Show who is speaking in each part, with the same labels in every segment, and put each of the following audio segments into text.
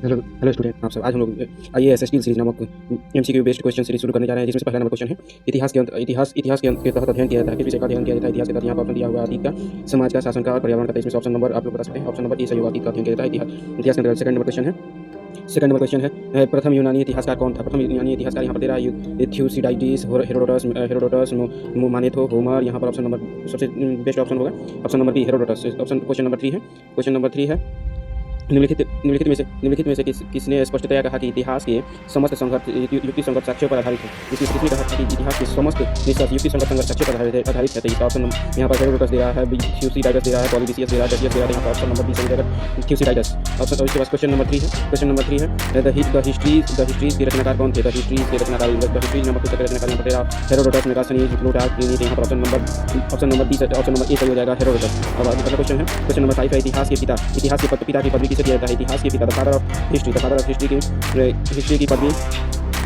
Speaker 1: Hello hello student, आप सब। आज हम लोग आईएएस स्टील सीरीज नामक एमसीक्यू बेस्ड क्वेश्चन सीरीज शुरू करने जा रहे हैं, जिसमें से पहला नंबर क्वेश्चन है इतिहास के तहत अध्ययन किया जाता है। किस विषय का अध्ययन किया जाता है? इतिहास के तहत यहाँ पर ऑप्शन दिया हुआ अतीत का, समाज का, शासन का और पर्यावरण का। इसमें से ऑप्शन नंबर आप लोग बता सकते हैं। ऑप्शन नंबर ए सही होगा, अतीत का अध्ययन किया जाता है इतिहास के अंतर्गत। सेकंड नंबर क्वेश्चन है प्रथम यूनानी इतिहासकार कौन था? प्रथम यूनानी इतिहासकार यहाँ पर दे रहा है थ्यूसिडाइडिस, हेरोडोटस, मानेथो, होमर। यहाँ पर ऑप्शन नंबर सबसे बेस्ट ऑप्शन होगा option number B, Herodotus. Option question number 3 है निम्नलिखित में से किसने स्पष्टतया कहा कि इतिहास के समस्त संघर्ष युक्ति संगत साक्ष्यों पर आधारित है? किसने कहा कि इतिहास के समस्त निष्कर्ष युक्ति संगत संघर्ष साक्ष्यों पर आधारित है? तो इसका ऑप्शन यहाँ पर हेरोडोटस दे रहा है, थ्यूसिडाइडस दे रहा है, पॉलीबियस दे रहा है, डेसियस दे रहा है। यहाँ पर ऑप्शन नंबर बी सही जाएगा, थ्यूसिडाइडस। ऑप्शन इसके बाद क्वेश्चन नंबर 3 है द हिस्ट्रीज के रचनाकार कौन थे? द हिस्ट्रीज नामक पुस्तक के रचनाकार यहाँ पर दे रहा हेरोडोटस, मेगास्थनीज, प्लूटार्क। यहाँ पर ऑप्शन नंबर ए सही हो जाएगा, हेरोडोटस। अब अगला क्वेश्चन नंबर 5 है इतिहास के पिता की पदवी किसे दिया जाता है? इतिहास के पिता, द फादर ऑफ हिस्ट्री की पदवी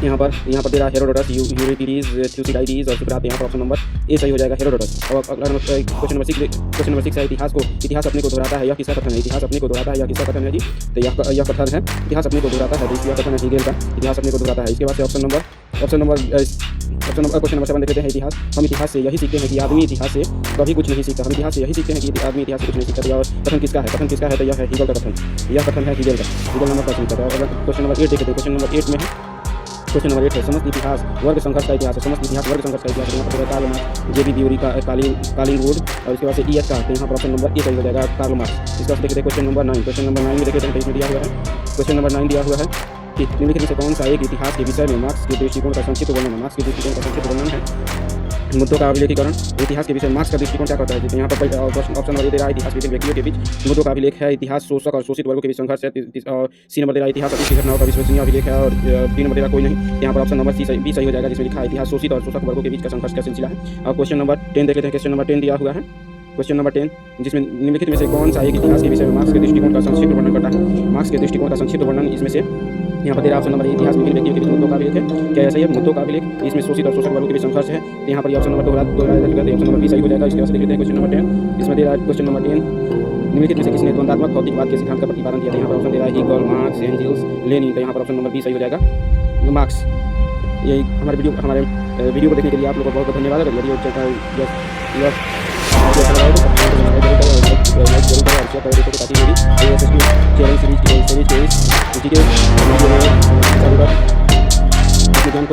Speaker 1: यहाँ पर दे रहा है हेरोडोटस, यूरिपिडीज, थ्यूसिडाइडिस और सुकरात। यहाँ पर ऑप्शन नंबर ए सही हो जाएगा, हेरोडोटस। और अगला क्वेश्चन नंबर 6 है इतिहास अपने को दोहराता है, यह किसका कथन है? इतिहास अपने को दोहराता है, यह किसका कथन है जी? तो यह कथन है इतिहास अपने को दोहराता है, यह कथन है हीगेल का, इतिहास अपने को दोहराता है। इसके बाद से क्वेश्चन नंबर 7 देख लेते हैं। हम इतिहास से यही सीखते हैं कि आदमी इतिहास से कभी कुछ नहीं सीखता। हम इतिहास से यही सीखते हैं कि आदमी इतिहास से कुछ नहीं सीखता। और कथन किसका है? तो यह है हीगेल का कथन। यह कथन है हीगेल का। हीगेल नंबर 5 है। और क्वेश्चन नंबर 8 देखते हैं। क्वेश्चन नंबर 8 है समस्त इतिहास वर्ग संघर्ष का इतिहास है। समस्त इतिहास वर्ग संघर्ष का इतिहास। यहाँ पर कार्ल मार्क्स, जेबी ब्यूरी का कालिंगवुड और उसके बाद से ईएस का। तो यहाँ पर ऑप्शन नंबर ए सही हो जाएगा, कार्ल मार्क्स। इसका देखते हैं क्वेश्चन नंबर 9 में देखते हैं। इसमें दिया हुआ है क्वेश्चन नंबर 9 दिया हुआ है कि निम्नलिखित में से कौन सा एक इतिहास के विषय में मार्क्स के दृष्टिकोण का संक्षिप्त वर्णन है? मार्क्स के दृष्टिकोण का संक्षिप्त वर्णन है मुद्दों का अभिलेखीकरण। इतिहास के विषय मार्क्स का दृष्टिकोण क्या करता है? तो यहाँ पर ऑप्शन नंबर ए दे रहा है इतिहास विभिन्न व्यक्तियों के बीच मुद्दों का अभिलेख है। इतिहास शोषक और शोषित वर्गों के बीच संघर्ष है। और सी नंबर दे रहा है इतिहास अतीत की घटनाओं का विश्वसनीय अभिलेख है। और 3 नंबर दे रहा कोई नहीं। यहाँ पर ऑप्शन नंबर बी सही हो जाएगा, जिसमें लिखा है इतिहास शोषित और शोषक वर्गों के बीच का संघर्ष का सिलसिला है। और क्वेश्चन नंबर 10 देख लेते हैं। क्वेश्चन नंबर 10 दिया हुआ है क्वेश्चन नंबर 10 जिसमें निम्नलिखित में से कौन सा एक इतिहास के विषय में मार्क्स के दृष्टिकोण का संक्षिप्त वर्णन करता है? मार्क्स के दृष्टिकोण का संक्षिप्त वर्णन इसमें से यहाँ पर दे रहा ऑप्शन नंबर इतिहास विभिन्न व्यक्तियों के बीच मुद्दों का अभिलेख है। क्या ऐसा ही है? मुद्दों का अभिलेख, इसमें शोषित और शोषक वर्गों के बीच संघर्ष है। तो यहाँ पर ऑप्शन नंबर दोहराया ऑप्शन नंबर बी सही हो जाएगा। इसके बाद देख लेते हैं क्वेश्चन नंबर 10। इसमें दे रहा है क्वेश्चन नंबर 10 निम्नलिखित में से किसने द्वंद्वात्मक भौतिकवाद के सिद्धांत का प्रतिपादन किया? यहाँ पर ऑप्शन दे रहा है हीगल, मार्क्स, एंजेल्स, लेनिन। तो यहाँ पर ऑप्शन नंबर बी सही हो जाएगा, मार्क्स। यही हमारे वीडियो को देखने के लिए आप लोगों को बहुत धन्यवाद। अगर वीडियो अच्छा लगा तो